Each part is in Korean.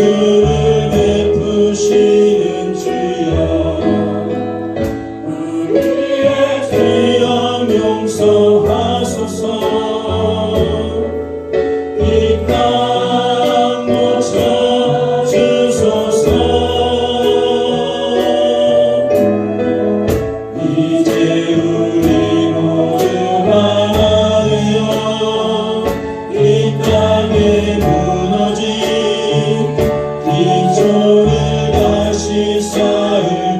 자유를 베푸시는 주여 우리의 죄악 용서하소서 이 땅 고쳐주소서 이제 우리 모두 하나 되어 이 땅에 무너진 기초를 다시 쌓을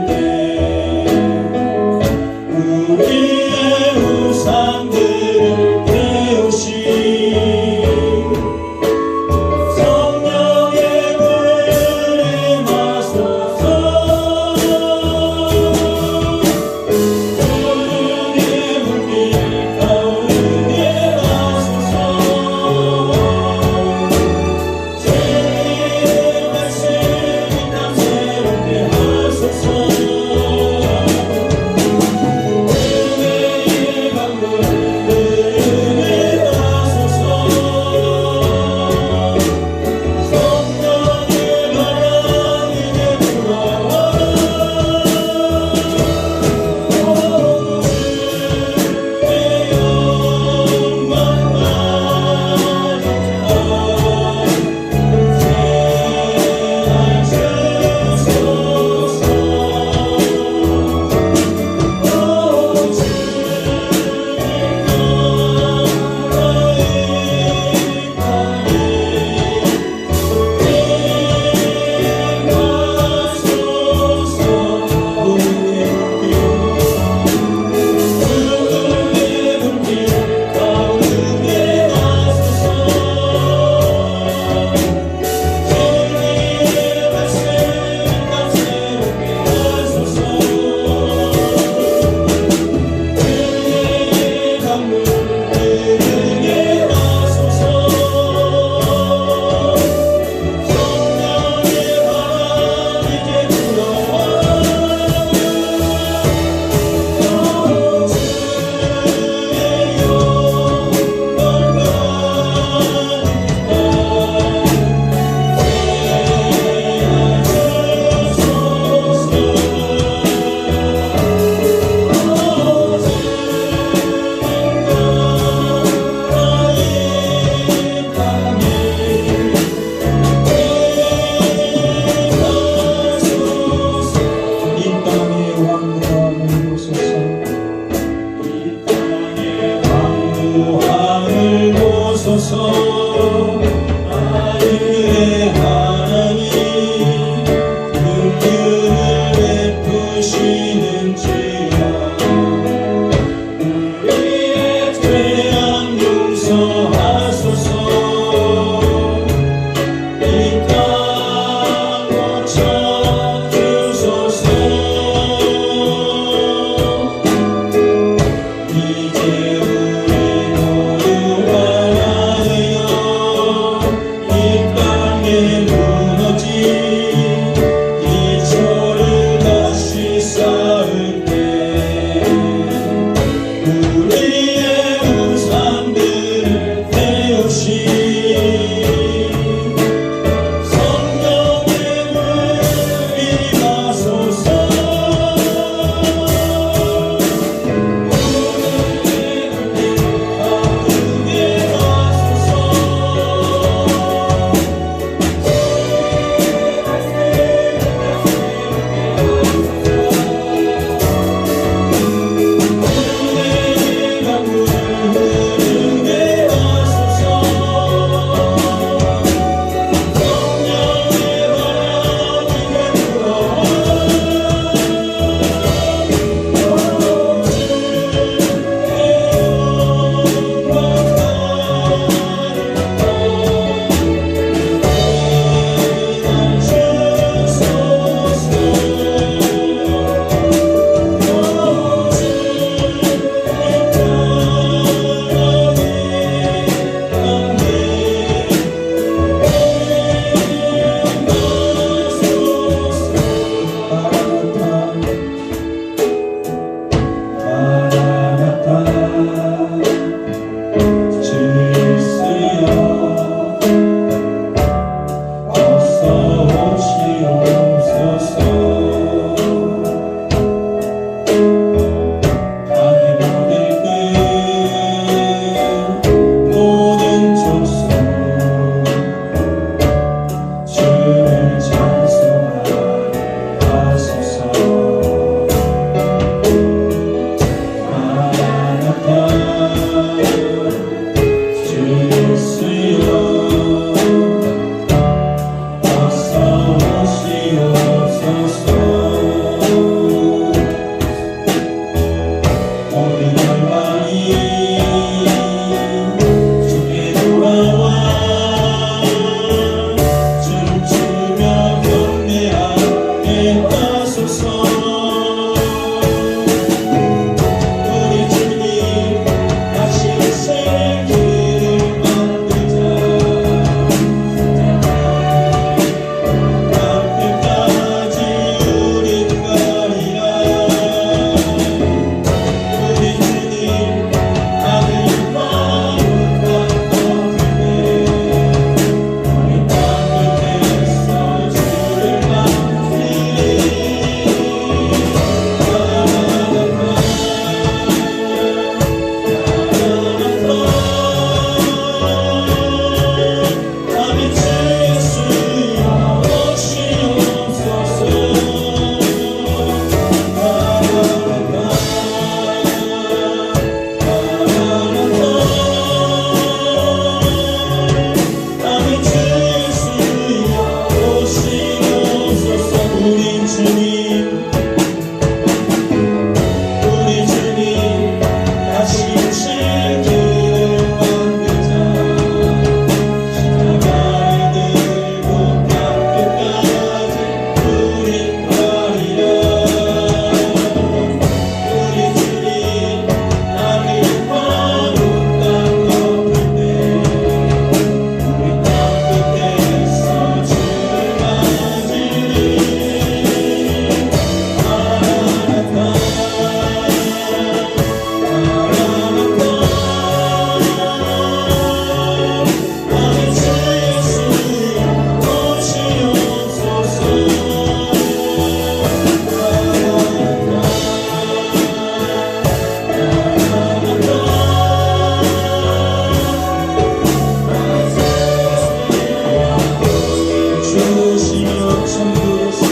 주시며 천국에서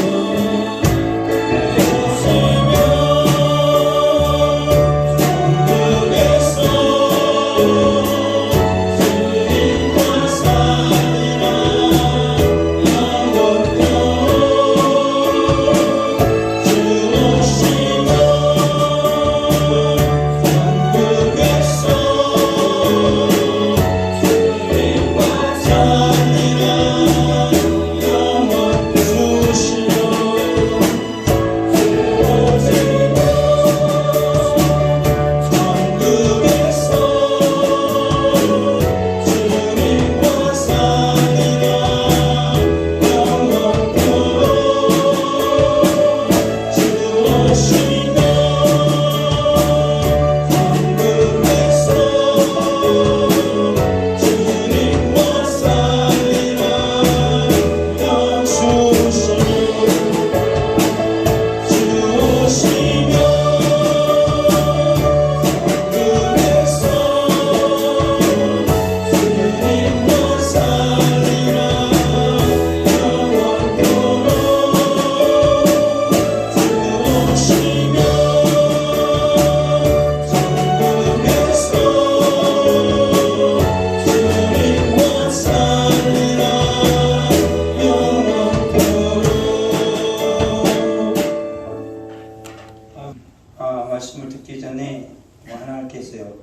말씀을 듣기 전에 하나님께서요,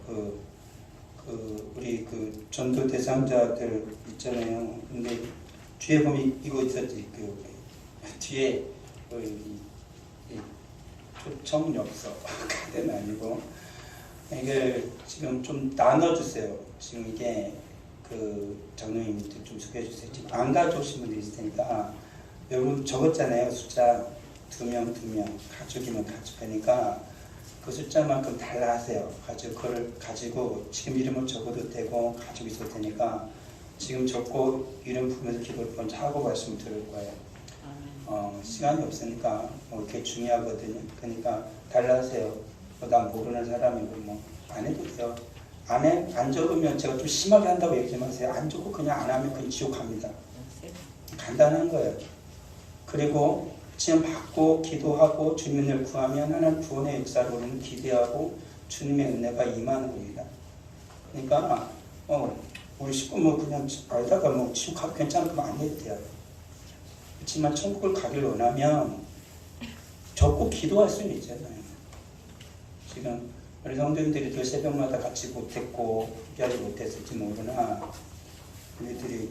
우리 전도 대상자들 있잖아요. 근데 뒤에 보면 이거 있었지, 뒤에 초청 엽서 카드는 아니고 이걸 지금 좀 나눠주세요. 지금 이게 장로님들 좀 소개해주세요. 지금 안 가져오신 분들이 있을 테니까 여러분 적었잖아요. 숫자 2명 가족이면 가족이니까 그 숫자만큼 달라 하세요. 그걸 가지고 지금 이름을 적어도 되고 가지고 있어도 되니까 지금 적고 이름 부르면서 기도를 먼저 하고 말씀을 들을 거예요. 시간이 없으니까 이렇게 중요하거든요. 그러니까 달라 하세요. 나 모르는 사람이고 안 해도 돼요. 안 적으면 제가 좀 심하게 한다고 얘기 좀 하세요. 안 적고 그냥 안 하면 그냥 지옥 갑니다. 간단한 거예요. 그리고 지금 받고 기도하고 주님을 구하면 하나님 구원의 역사를 우리는 기대하고 주님의 은혜가 임하는 겁니다. 그러니까 우리 식구 그냥 알다가 지옥 가도 괜찮으면 안 해도 돼요. 그렇지만 천국을 가길 원하면 적고 기도할 수는 있잖아요. 지금 우리 성도님들이 새벽마다 같이 못했고 포기하지 못했을지 모르나 우리들이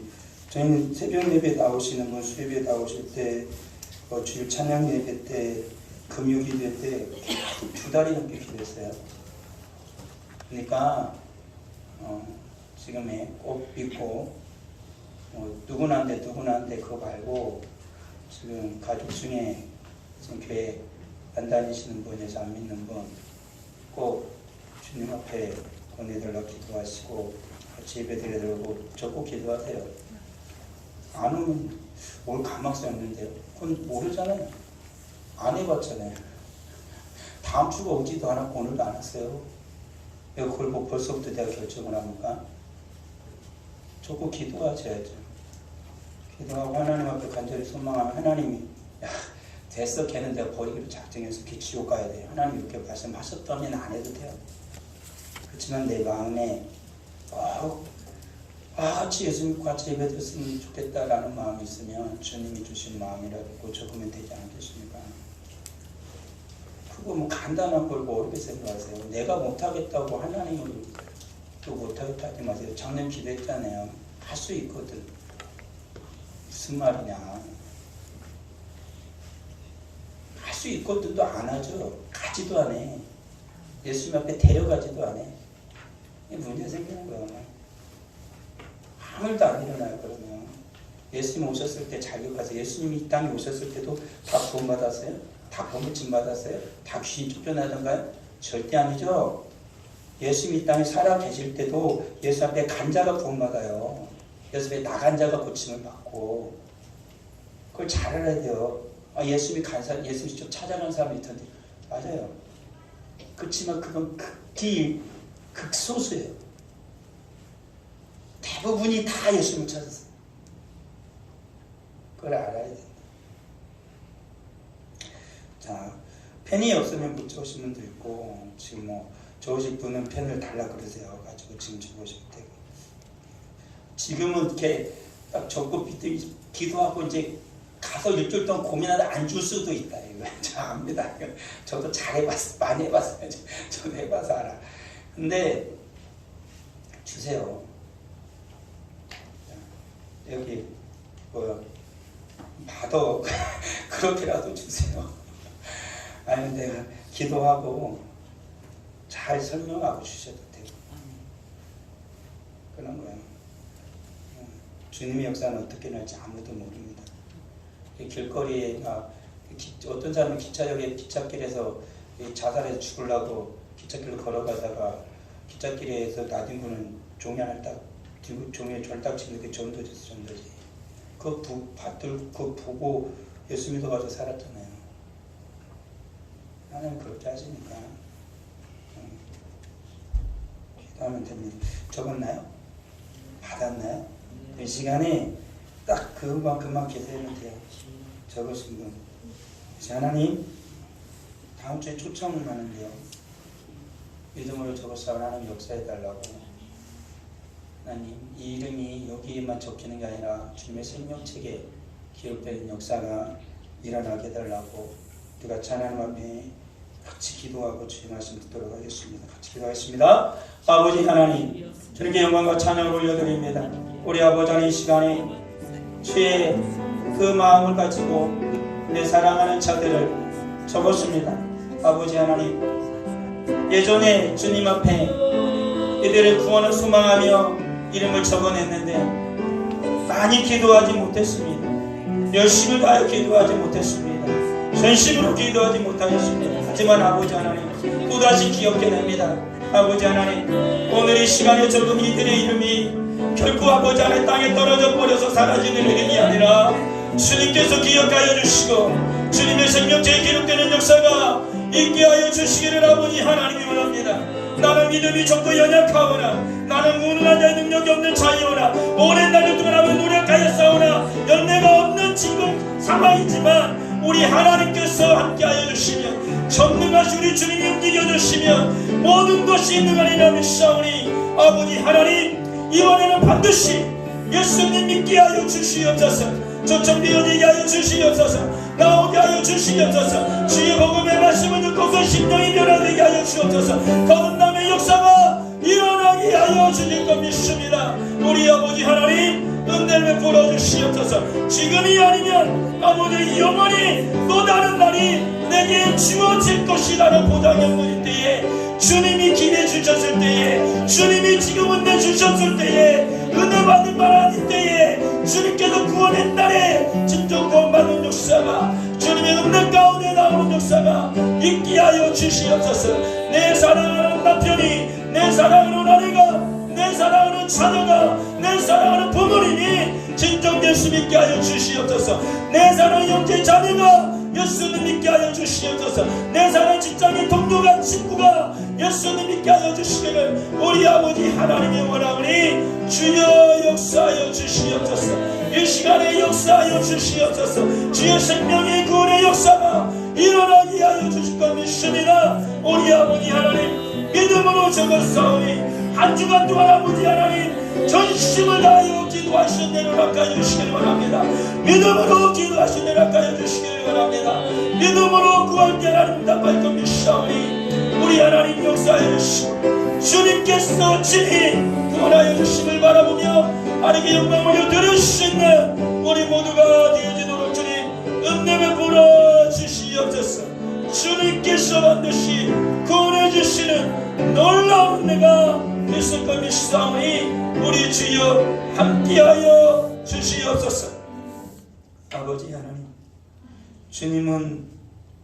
저희는 새벽 예배 나오시는 분 수요예배 나오실 때 주일 찬양 예배 때 금요 기도 때 2달이 넘게 기도했어요. 그러니까 지금에 꼭 믿고 누구나한테 그거 말고 지금 가족 중에 지금 교회 안 다니시는 분에서 안 믿는 분 꼭 주님 앞에 권해달라고 기도하시고 같이 예배 드려달라고 적고 기도하세요. 안 오면 올 가망성이 없는데요. 그건 모르잖아요. 안 해봤잖아요. 다음 주가 오지도 않았고 오늘도 안 왔어요. 내가 그걸 벌써부터 내가 결정을 합니까? 적고 기도하셔야죠. 기도하고 하나님 앞에 간절히 소망하면 하나님이 됐어, 걔는 내가 버리기로 작정해서 걔 지옥 가야 돼요. 하나님 이렇게 말씀하셨다면 안 해도 돼요. 그렇지만 내 마음에 같이 예수 믿고 같이 예배 드렸으면 좋겠다라는 마음이 있으면 주님이 주신 마음이라도 꼭 적으면 되지 않겠습니까? 그거 간단한 걸 어렵게 생각하세요. 내가 못하겠다고 하나님을 또 못하겠다 하지 마세요. 작년 기도했잖아요. 할 수 있거든. 무슨 말이냐. 할 수 있거든도 안 하죠. 가지도 안 해. 예수님 앞에 데려가지도 안 해. 문제 생기는 거예요. 아무 일도 안 일어나요. 그러면 예수님 오셨을 때 자격하세요. 예수님이 이 땅에 오셨을 때도 다 구원받았어요? 다 범죄침 받았어요? 다 귀신 쫓겨나던가요? 절대 아니죠. 예수님이 이 땅에 살아 계실 때도 예수 앞에 간 자가 구원받아요. 예수 앞에 나간 자가 고침을 받고 그걸 잘 알아야 돼요. 예수님이 간 사람, 예수님이 좀 찾아간 사람이 있던데 맞아요. 그렇지만 그건 극소수예요. 대부분이 다 예수님을 찾았어요. 그걸 알아야 된다. 자, 펜이 없으면 못 적으신 분도 있고, 지금 뭐 적으실 분은 펜을 달라 그러세요. 가지고 지금 적으셔도 되고. 지금은 이렇게 딱 적고 기도하고 이제 가서 일주일 동안 고민하다 안 줄 수도 있다. 이거 저 압니다. 저도 잘 해봤어, 많이 해봤어요. 저도 해봐서 알아. 근데 주세요. 여기 받아 그렇게라도 주세요. 아니 내가 기도하고 잘 설명하고 주셔도 되고 그런 거예요. 주님의 역사는 어떻게 날지 아무도 모릅니다. 길거리에 어떤 사람은 기차역에 기찻길에서 자살해서 죽으려고 기찻길을 걸어가다가 기찻길에서 나딘 종이 하나 딱 들고 종이에 절딱 치는 게 전도지에서 전도지. 그거 보고 예수 믿어가지고 살았잖아요. 하나님 그렇게 하시니까 기도하면 됩니다. 적었나요? 받았나요? 이 시간에 딱 그것만 기도하면 돼요. 적으신 분. 하나님 다음 주에 초청을 하는데요. 믿음으로 적어서 하나님 역사해달라고. 하나님 이 이름이 여기에만 적히는 게 아니라 주님의 생명책에 기록되는 역사가 일어나게 해달라고 우리가 하나님 앞에 같이 기도하고 주의 말씀 듣도록 하겠습니다. 같이 기도하겠습니다. 아버지 하나님 주님께 영광과 찬양을 올려드립니다. 우리 아버지 하나님 이 시간에 주의 그 마음을 가지고 내 사랑하는 자들을 적었습니다. 아버지 하나님 예전에 주님 앞에 이들의 구원을 소망하며 이름을 적어냈는데 많이 기도하지 못했습니다. 열심을 다해 기도하지 못했습니다. 전심으로 기도하지 못하였습니다. 하지만 아버지 하나님 또다시 기억해냅니다. 아버지 하나님 오늘 이 시간에 적은 이들의 이름이 결코 아버지 하나님 땅에 떨어져 버려서 사라지는 이름이 아니라 주님께서 기억하여 주시고 주님의 생명체에 기록되는 역사가 있게 하여 주시기를 아버지 하나님이 원합니다. 나는 믿음이 적고 연약하오나 나는 무능한 자의 능력이 없는 자이오나 오랜 날을 동안 노력하여 싸우나 열매가 없는 지금 상황이지만 우리 하나님께서 함께하여 주시면 전능하신 우리 주님이 움직여 주시면 모든 것이 능하리라 믿사오니 아버지 하나님 이번에는 반드시 예수님 믿게 하여 주시옵소서. 초청되어지게 하여 주시옵소서. 나오게 하여 주시옵소서. 주의 복음의 말씀을 듣고서 심령이 변화되게 하여 주옵소서. 거듭남의 역사가 일어나게 하여 주실 것 믿습니다. 우리 아버지 하나님 은혜를 베풀어 주시옵소서. 지금이 아니면 아버지 영원히 또 다른 날이 내게 주어질 것이라는 보장이 없는 때에 주님이 기회 주셨을 때에 주님이 지금 은혜 주셨을 때에 은혜 받을 만한 때에 주님께서 구원의 날에 진정 구원받는 역사가 주님의 은혜 가운데 나오는 역사가 있게 하여 주시옵소서. 내 사랑하는 남편이 내 사랑하는 아내가 내 사랑하는 자녀가 내 사랑하는 부모님이 진정 예수 믿게 하여 주시옵소서. 내 사랑하는 형제 자매가 예수님 믿게 하여 주시옵소서. 내 사랑하는 직장인 동료가 친구가 예수님 믿게 하여 주시기를 우리 아버지 하나님의 원하오니 주여 역사하여 주시옵소서. 이 시간에 역사하여 주시옵소서. 주의 생명의 구원의 역사가 일어나게 하여 주실 것 믿습니다. 우리 아버지 하나님 믿음으로 적었사오니 한 주간 동안 아버지 하나님 전심을 다하여 기도하신 대로 낚아여 주시기를 원합니다. 믿음으로 기도하신 대로 낚아여 주시기를 원합니다. 믿음으로 구원의 하나님 응답할 것 믿사오니 우리 하나님 역사하여 주시고 주님께서 친히 구원하여 주심을 바라보며 하나님의 영광을 드릴 수 있는 우리 모두가 되어지도록 주님 은혜 베풀어 주시옵소서. 주님께서 반드시 구원해 주시는 놀라운 은혜가 있을 것 믿사오니 우리 주여 함께하여 주시옵소서. 아버지 하나님 주님은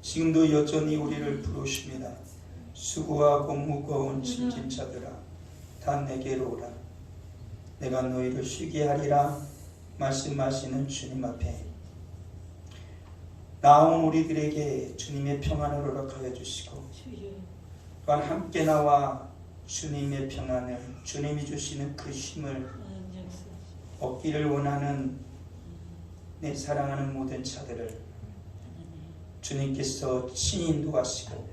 지금도 여전히 우리를 부르십니다. 수고하고 무거운 짐진 자들아 다 내게로 오라. 내가 너희를 쉬게 하리라 말씀하시는 주님 앞에 나온 우리들에게 주님의 평안을 허락하여 주시고 또한 함께 나와 주님의 평안을 주님이 주시는 그 힘을 얻기를 원하는 내 사랑하는 모든 자들을 주님께서 친히 인도하시고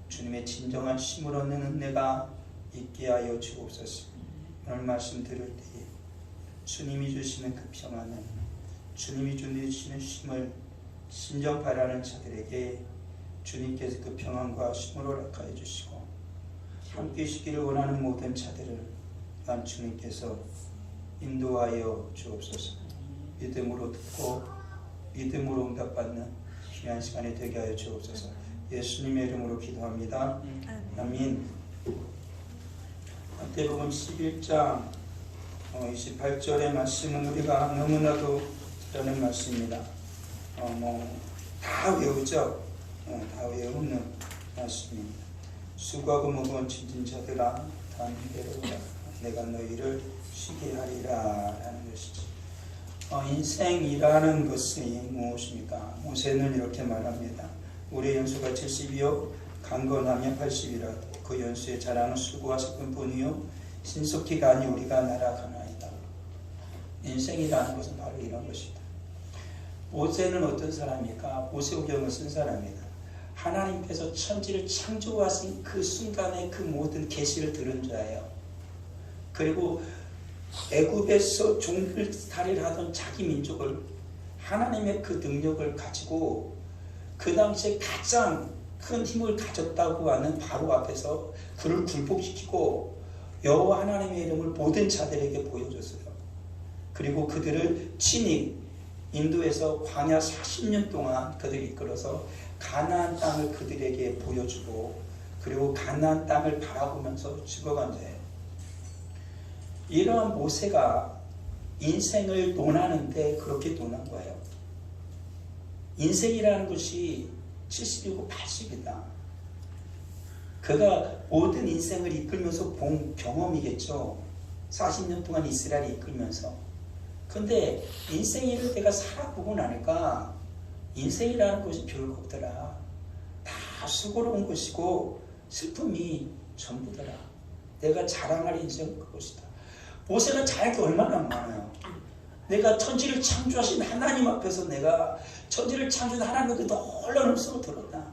주님의 진정한 힘을 얻는 은혜가 있게 하여 주옵소서. 오늘 말씀 들을 때에 주님이 주시는 그 평안은 주님이 주시는 힘을 신정 바라는 자들에게 주님께서 그 평안과 힘을 허락하여 주시고 함께 쉬기를 원하는 모든 자들을 난 주님께서 인도하여 주옵소서. 믿음으로 듣고 믿음으로 응답받는 귀한 시간이 되게 하여 주옵소서. 예수님의 이름으로 기도합니다. 아멘. 마태복음 11장 28절의 말씀은 우리가 너무나도 잘 아는 말씀입니다. 다 외우죠. 다 외우는 말씀입니다. 수고하고 무거운 짐진 자들아 다 내게로 오라. 내가 너희를 쉬게 하리라 라는 것이죠. 인생이라는 것이 무엇입니까? 모세는 이렇게 말합니다. 우리의 연수가 70이요 강건하면 80이라. 그 연수의 자랑은 수고와 सक금뿐이요 신속히 가니 우리가 날아가나이다. 인생이라는 것은 바로 이런 것이다. 모세는 어떤 사람입니까? 모세오경을 쓴 사람이다. 하나님께서 천지를 창조하신 그 순간에 그 모든 계시를 들은 자예요. 그리고 애굽에서 종살이를 하던 자기 민족을 하나님의 그 능력을 가지고 그 당시에 가장 큰 힘을 가졌다고 하는 바로 앞에서 그를 굴복시키고 여호와 하나님의 이름을 모든 자들에게 보여줬어요. 그리고 그들을 친히 인도에서 광야 40년 동안 그들을 이끌어서 가나안 땅을 그들에게 보여주고 그리고 가나안 땅을 바라보면서 죽어간 자예요. 이러한 모세가 인생을 논하는데 그렇게 논한 거예요. 인생이라는 것이 70이고 80이다. 그가 모든 인생을 이끌면서 본 경험이겠죠. 40년 동안 이스라엘을 이끌면서. 근데 인생을 내가 살아보고 나니까 인생이라는 것이 별거 없더라. 다 수고로운 것이고 슬픔이 전부더라. 내가 자랑할 인생은 그것이다. 모세는 잘할 게 얼마나 많아요. 내가 천지를 창조하신 하나님 앞에서 내가 천지를 창조한 하나님의 그 놀라운 음성을 들었다.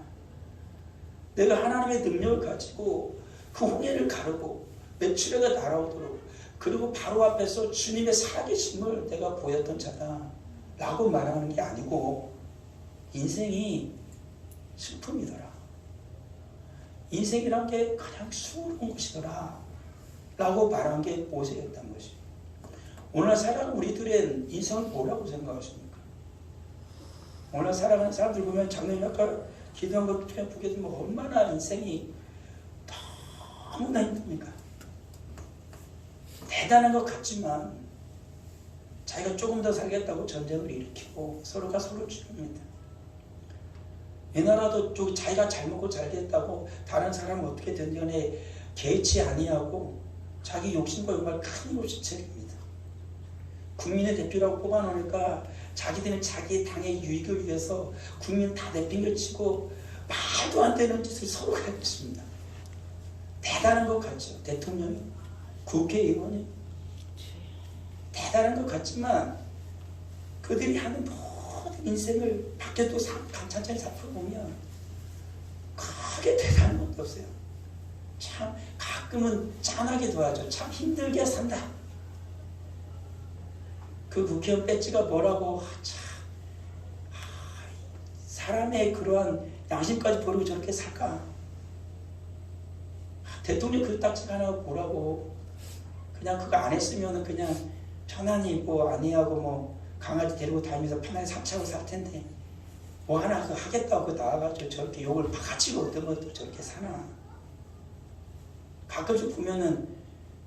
내가 하나님의 능력을 가지고 그 홍해를 가르고 메추라가 날아오도록 그리고 바로 앞에서 주님의 살아계심을 내가 보였던 자다 라고 말하는 게 아니고 인생이 슬픔이더라. 인생이란 게 그냥 수고로운 것이더라 라고 말한 게 모세였던 것이. 오늘 살아가는 우리들의 인생을 뭐라고 생각하십니까? 오늘 살아가는 사람들 보면 작년에 아까 기도한 것 보게 되면 얼마나 인생이 너무나 힘듭니까? 대단한 것 같지만 자기가 조금 더 살겠다고 전쟁을 일으키고 서로가 서로 죽입니다. 이 나라도 자기가 잘 먹고 잘 됐다고 다른 사람은 어떻게 된지 간에 개의치 아니하고 자기 욕심과 정말 큰 욕심책입니다. 국민의 대표라고 뽑아놓으니까 자기들은 자기의 당의 유익을 위해서 국민 다 내팽개치고 말도 안 되는 짓을 서로 하고 있습니다. 대단한 것 같죠. 대통령이, 국회의원이 대단한 것 같지만 그들이 하는 모든 인생을 밖에 또 천천히 살펴보면 크게 대단한 것도 없어요. 참 가끔은 짠하게도 하죠. 참 힘들게 산다. 그 국회의원 배지가 뭐라고 사람의 그러한 양심까지 버리고 저렇게 살까? 대통령 그 딱지 하나 뭐라고 그냥 그거 안 했으면 그냥 편안히 뭐 아니하고 뭐 강아지 데리고 다니면서 편안히 삼차고 살 텐데 뭐 하나 그거 하겠다고 그거 나와가지고 저렇게 욕을 바가지고 어떤 것도 저렇게 사나. 가끔씩 보면은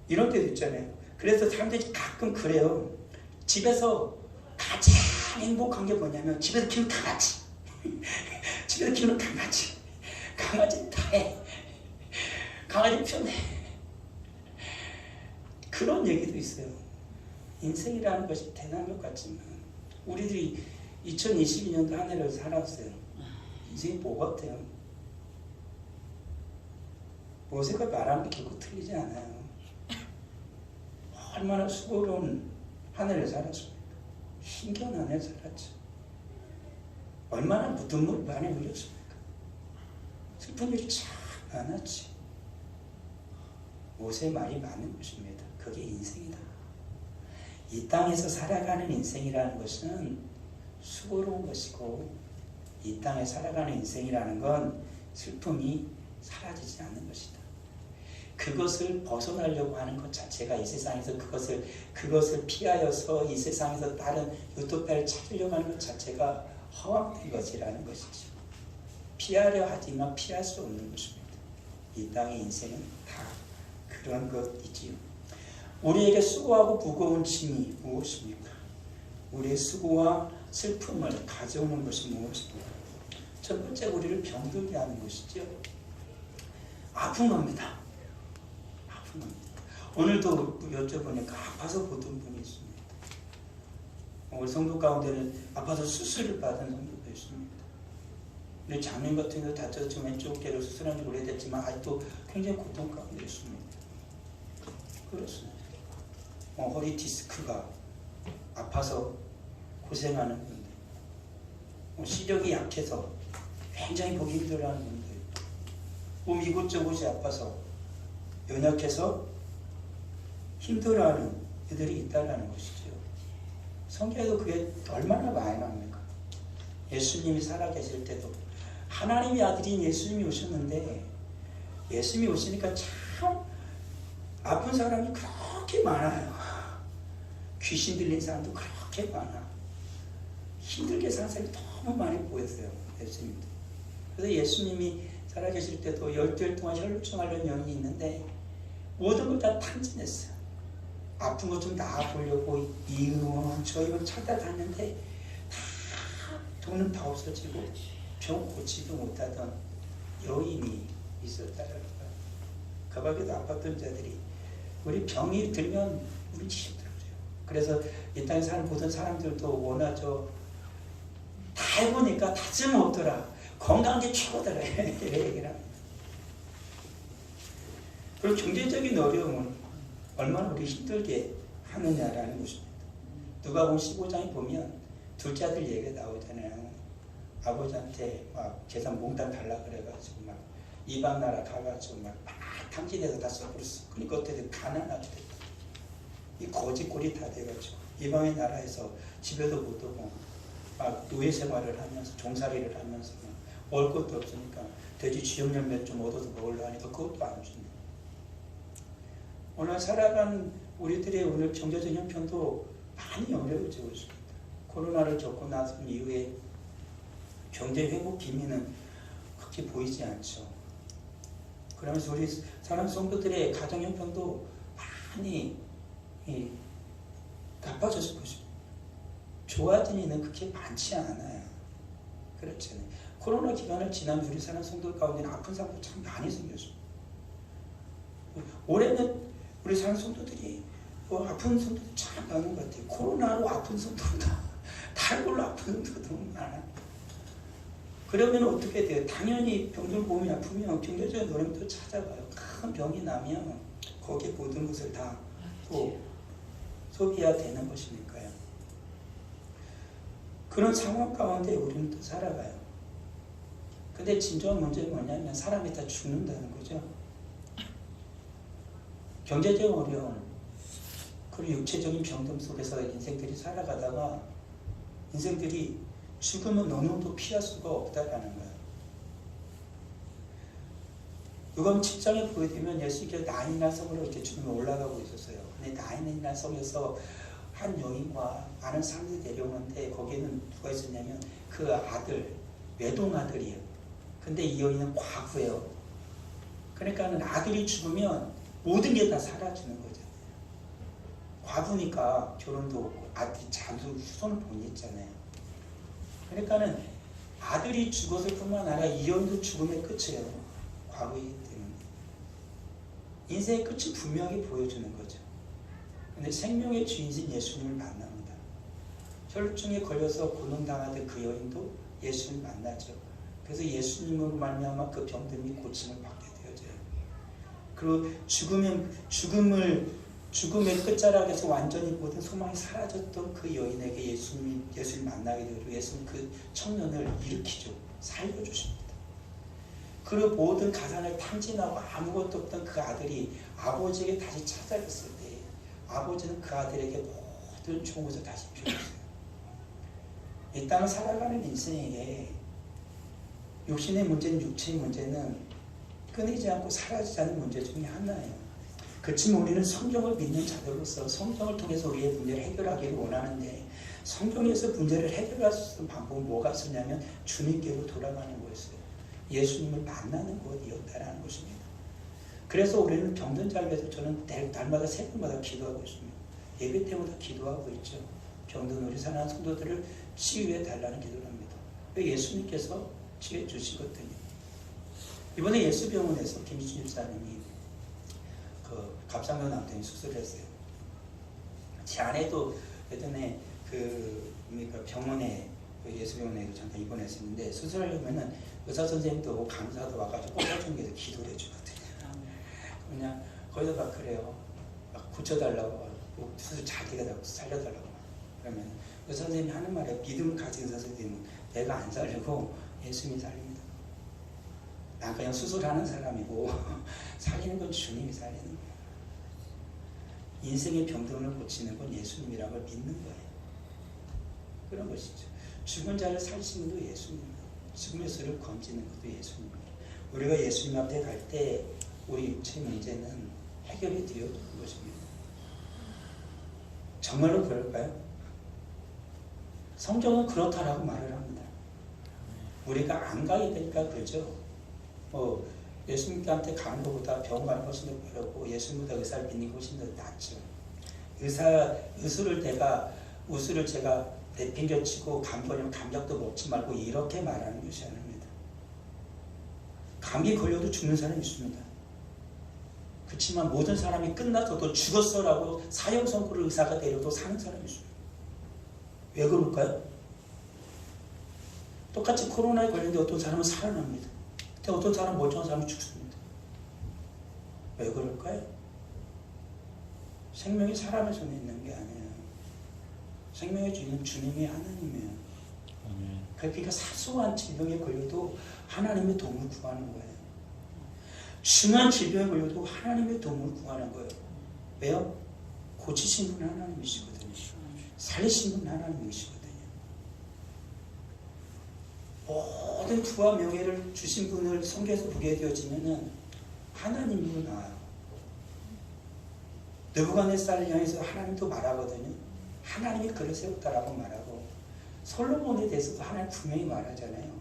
이런 때도 있잖아요. 그래서 사람들이 가끔 그래요. 집에서 가장 행복한 게 뭐냐면 집에서 키우는 강아지. 집에서 키우는 강아지. 강아지 다 해. 강아지 편해. 그런 얘기도 있어요. 인생이라는 것이 대단한 것 같지만 우리들이 2022년도 한 해를 살았어요. 인생이 뭐 같아요? 모세가 말하는 게 결국 틀리지 않아요. 얼마나 수고로운 한 해를 살았습니까? 힘겨운 한 해 살았죠. 얼마나 묻은 물 많이 흘렸습니까? 슬픈 일이 참 많았지. 모세의 말이 맞는 것입니다. 그게 인생이다. 이 땅에서 살아가는 인생이라는 것은 수고로운 것이고, 이 땅에 살아가는 인생이라는 건 슬픔이 사라지지 않는 것이다. 그것을 벗어나려고 하는 것 자체가 이 세상에서 그것을 피하여서 이 세상에서 다른 유토피아를 찾으려고 하는 것 자체가 허황된 것이라는 것이죠. 피하려 하지만 피할 수 없는 것입니다. 이 땅의 인생은 다 그런 것이지요. 우리에게 수고하고 무거운 짐이 무엇입니까? 우리의 수고와 슬픔을 가져오는 것이 무엇입니까? 첫 번째, 우리를 병들게 하는 것이죠. 아픈 겁니다. 아픈 겁니다. 오늘도 여쭤보니까 아파서 보던 분이 있습니다. 우리 성도 가운데는 아파서 수술을 받은 성도도 있습니다. 우리 장님 같은 경우 다쳐서 지금 왼쪽 어깨로 수술한 지 오래됐지만 아직도 굉장히 고통 가운데 있습니다. 그렇습니다. 허리 디스크가 아파서 고생하는 분들, 시력이 약해서 굉장히 보기 힘들어하는 분들, 몸 이곳저곳이 아파서 연약해서 힘들어하는 이들이 있다는 것이죠. 성경에도 그게 얼마나 많이 나옵니까? 예수님이 살아계실 때도 하나님의 아들인 예수님이 오셨는데, 예수님이 오시니까 참 아픈 사람이 그렇게 많아요. 귀신 들린 사람도 그렇게 많아. 힘들게 사는 사람이 너무 많이 보였어요. 예수님도. 그래서 예수님이 살아계실 때도 12일 동안 혈루증 앓는 영이 있는데 모든 걸 다 탕진했어요. 아픈 것 좀 나아보려고 이 의원 저 의원 찾아다녔는데 다 돈은 다 없어지고 병 고치도 못하던 여인이 있었다는 거예요. 그 밖에도 아팠던 자들이, 우리 병이 들면 우리 힘들어요. 그래서 이 땅에 사는 모든 사람들도 원하죠. 다 해보니까 다쯤 없더라. 건강한 게 최고더라. 이렇게 얘기를 합니다. 그리고 경제적인 어려움은 얼마나 우리 힘들게 하느냐라는 것입니다. 누가복음 15장에 보면 둘째 아들 얘기가 나오잖아요. 아버지한테 막 재산 몽땅 달라 그래가지고 막 이방 나라 가가지고 막 탕진해서 다 써버렸어. 그러니까 어떻게 가난하게 됐다. 이 거지꼴이 다 돼가지고 이방의 나라에서 집에도 못 오고 막 노예 생활을 하면서 종살이를 하면서 먹을 것도 없으니까 돼지 쥐염열매 좀 얻어서 먹으려 하니까 그것도 안 준다. 오늘 살아가는 우리들의 오늘 경제적 형편도 많이 어려워지고 있습니다. 코로나를 겪고 나선 이후에 경제 회복 기미는 그렇게 보이지 않죠. 그러면서 우리 사랑 성도들의 가정 형편도 많이 나빠졌을 것입니다. 좋아진 이는 그렇게 많지 않아요. 그렇잖아요. 코로나 기간을 지난 우리 사랑 성도 가운데는 아픈 사람도 참 많이 생겼습니다. 올해는 우리 사랑 성도들이 아픈 성도들이 참 많은 것 같아요. 코로나로 아픈 성도도 다른 걸로 아픈 성도도 많아요. 그러면 어떻게 돼요? 당연히 병들 몸이 아프면 경제적인 어려움도 찾아가요. 큰 병이 나면 거기에 모든 것을 다 또 소비해야 되는 것이니까요. 그런 상황 가운데 우리는 또 살아가요. 근데 진정한 문제는 뭐냐면 사람이 다 죽는다는 거죠. 경제적 어려움, 그리고 육체적인 병듦 속에서 인생들이 살아가다가 인생들이 죽음은 어느 정도 피할 수가 없다라는 거예요. 누가복음 7장에 보게 되면 예수께서 나인이나 성으로 이렇게 죽음에 올라가고 있었어요. 근데 나인이나 성에서 한 여인과 많은 사람들이 내려오는데 거기에는 누가 있었냐면 그 아들, 외동 아들이에요. 근데 이 여인은 과부예요. 그러니까는 아들이 죽으면 모든 게 다 사라지는 거죠. 과부니까 결혼도 없고 아들이 자주 후손을 못 있잖아요. 그러니까는 아들이 죽었을 뿐만 아니라 이 여인도 죽음의 끝이에요. 과부이기 때문에. 인생의 끝이 분명하게 보여주는 거죠. 근데 생명의 주인이신 예수님을 만납니다. 혈루증에 걸려서 고통당하던 그 여인도 예수님을 만나죠. 그래서 예수님으로 말미암아 그 병듦이 고침을 받게 되어져요. 그리고 죽음을 죽음의 끝자락에서 완전히 모든 소망이 사라졌던 그 여인에게 예수를 만나게 되고 예수는 그 청년을 일으키죠. 살려주십니다. 그리고 모든 가산을 탕진하고 아무것도 없던 그 아들이 아버지에게 다시 찾아갔을 때 아버지는 그 아들에게 모든 좋은 것을 다시 주셨어요. 이 땅을 살아가는 인생에 육신의 문제는 육체의 문제는 끊이지 않고 사라지지 않는 문제 중에 하나예요. 그렇지만 우리는 성경을 믿는 자들로서 성경을 통해서 우리의 문제를 해결하기를 원하는데 성경에서 문제를 해결할 수 있는 방법은 뭐가 있었냐면 주님께로 돌아가는 거였어요. 예수님을 만나는 것이었다라는 것입니다. 그래서 우리는 병든 자를 위해서 저는 날마다 새벽마다 기도하고 있습니다. 예배 때마다 기도하고 있죠. 병든 우리 사랑하는 성도들을 치유해 달라는 기도를 합니다. 왜 예수님께서 치유해 주시거든요. 이번에 예수병원에서 김희준 집사님이 그 갑상선 남편이 수술을 했어요. 제 아내도 예전에 병원에 예수병원에도 잠깐 입원했었는데 수술하려면은 의사 선생님도 오고 간호사도 와가지고 꽂아주는 기도를 해주거든요. 그냥 거기서 막 그래요. 막 고쳐달라고 수술 자기가 살려달라고 그러면 의사 선생님이 하는 말에 믿음을 가진 의사 선생님은 내가 안 살리고 예수님이 살립니다. 난 그냥 수술하는 사람이고 살리는 건 주님이 살리는 거예요. 인생의 병든을 고치는 건 예수님이라는 걸 믿는 거예요. 그런 것이죠. 죽은 자를 살리시는 것도 예수님입니다. 죽음의 수를 건지는 것도 예수님입니다. 우리가 예수님 앞에 갈 때 우리 육체의 문제는 해결이 되어지는 것입니다. 정말로 그럴까요? 성경은 그렇다라고 말을 합니다. 우리가 안 가야 되니까 그러죠. 예수님한테 가는 것보다 병원 가는 것이 더 빠르고 예수님보다 의사를 믿는 게 훨씬 더 낫죠. 의술을 제가 내팽겨치고 감기 걸리면 감약도 먹지 말고 이렇게 말하는 것이 아닙니다. 감기 걸려도 죽는 사람이 있습니다. 그렇지만 모든 사람이 끝나서도 죽었어라고 사형 선고를 의사가 내려도 사는 사람이 있습니다. 왜 그럴까요? 똑같이 코로나에 걸렸는데 어떤 사람은 살아납니다. 근데 어떤 사람은 멀쩡한 사람이 죽습니다. 왜 그럴까요? 생명이 사람의 손에 있는 게 아니에요. 생명의 주인은 주님이 하나님이에요. 그러니까 사소한 질병에 걸려도 하나님의 도움을 구하는 거예요. 중한 질병에 걸려도 하나님의 도움을 구하는 거예요. 왜요? 고치신 분은 하나님이시거든요. 살리신 분은 하나님이시거든요. 모든 부와 명예를 주신 분을 성경에서 보게 되어지면은 하나님으로 나와요. 느부갓네살을 향해서 하나님도 말하거든요. 하나님이 그를 세웠다라고 말하고 솔로몬에 대해서도 하나님 분명히 말하잖아요.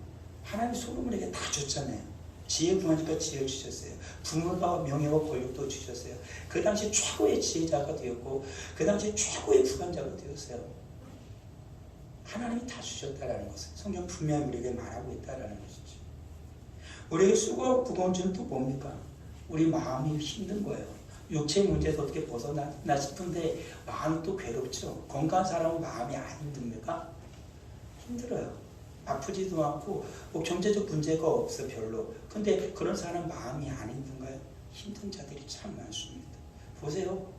하나님 솔로몬에게 다 줬잖아요. 지혜 구하니까 지혜를 주셨어요. 부모가 명예와 권력도 주셨어요. 그 당시 최고의 지혜자가 되었고 그 당시 최고의 부관자가 되었어요. 하나님이 다 주셨다라는 것을 성경 분명히 우리에게 말하고 있다라는 것이죠. 우리에게 수고하고 무거운 점은 또 뭡니까? 우리 마음이 힘든 거예요. 육체의 문제에서 어떻게 벗어나 싶은데 마음이 또 괴롭죠. 건강한 사람은 마음이 안 힘듭니까? 힘들어요. 아프지도 않고 뭐 경제적 문제가 없어 별로. 근데 그런 사람 마음이 안 힘든가요? 힘든 자들이 참 많습니다. 보세요.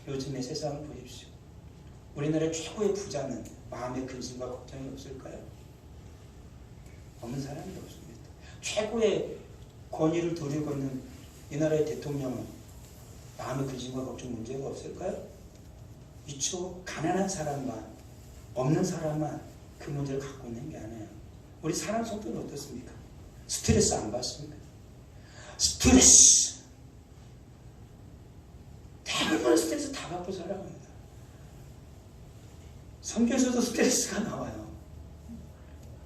요즘의 세상을 보십시오. 우리나라의 최고의 부자는 마음의 근심과 걱정이 없을까요? 없는 사람이 없습니다. 최고의 권위를 누리고 있는 이 나라의 대통령은 마음의 근심과 걱정 문제가 없을까요? 있죠. 가난한 사람만, 없는 사람만 그 문제를 갖고 있는 게 아니에요. 우리 사람 성격은 어떻습니까? 스트레스 안 받습니까? 스트레스! 대부분 스트레스 다 받고 살아갑니다. 성경에서도 스트레스가 나와요.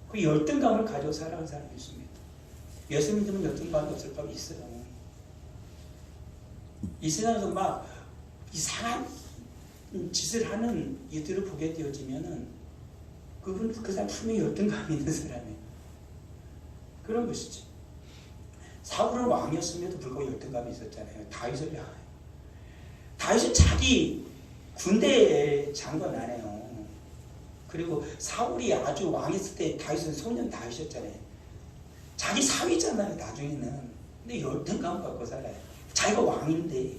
그 열등감을 가지고 살아가는 사람이 있습니다. 예수 믿으면 열등감이 없을까? 있어요. 이 세상에서 막 이상한 짓을 하는 이들을 보게 되어지면은 그 사람 분명히 열등감이 있는 사람이에요. 그런 것이죠. 사울은 왕이었음에도 불구하고 열등감이 있었잖아요. 다윗은 자기 군대의 장관 아니에요. 그리고 사울이 아주 왕했을 때 다윗은 소년 다윗이었잖아요. 자기 사위잖아요. 나중에는. 근데 열등감 갖고 살아요. 자기가 왕인데